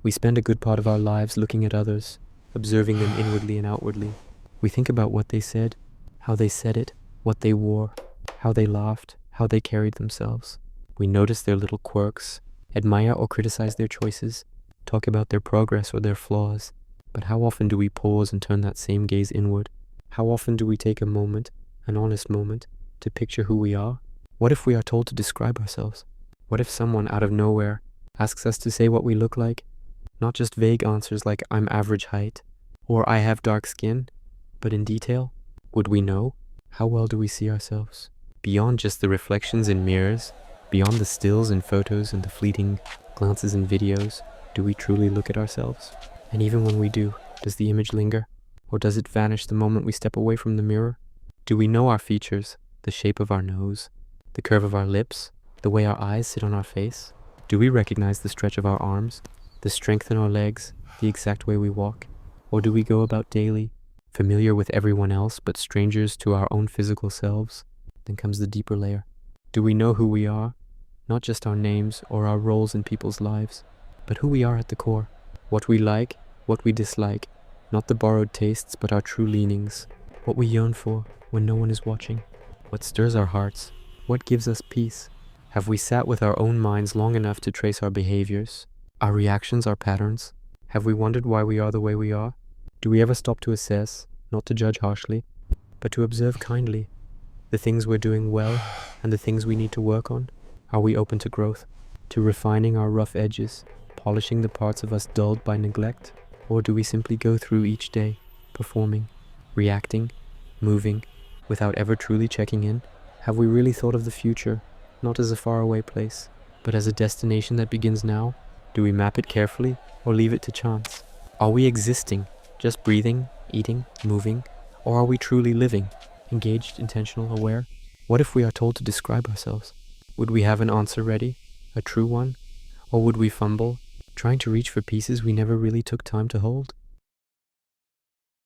We spend a good part of our lives looking at others, observing them inwardly and outwardly. We think about what they said, how they said it, what they wore, how they laughed, how they carried themselves. We notice their little quirks, admire or criticize their choices, talk about their progress or their flaws. But how often do we pause and turn that same gaze inward? How often do we take a moment, an honest moment, to picture who we are? What if we are told to describe ourselves? What if someone out of nowhere asks us to say what we look like? Not just vague answers like I'm average height or I have dark skin, but in detail. Would we know? How well do we see ourselves? Beyond just the reflections in mirrors, beyond the stills in photos and the fleeting glances in videos, do we truly look at ourselves? And even when we do, does the image linger? Or does it vanish the moment we step away from the mirror? Do we know our features, the shape of our nose, the curve of our lips, the way our eyes sit on our face? Do we recognize the stretch of our arms, the strength in our legs, the exact way we walk? Or do we go about daily, familiar with everyone else but strangers to our own physical selves? Then comes the deeper layer. Do we know who we are? Not just our names or our roles in people's lives, but who we are at the core. What we like, what we dislike, not the borrowed tastes but our true leanings. What we yearn for when no one is watching. What stirs our hearts? What gives us peace? Have we sat with our own minds long enough to trace our behaviors, our reactions, our patterns? Have we wondered why we are the way we are? Do we ever stop to assess, not to judge harshly, but to observe kindly the things we're doing well and the things we need to work on? Are we open to growth, to refining our rough edges, polishing the parts of us dulled by neglect? Or do we simply go through each day, performing, reacting, moving, without ever truly checking in? Have we really thought of the future, not as a faraway place, but as a destination that begins now? Do we map it carefully or leave it to chance? Are we existing, just breathing, eating, moving? Or are we truly living, engaged, intentional, aware? What if we are told to describe ourselves? Would we have an answer ready, a true one? Or would we fumble, trying to reach for pieces we never really took time to hold?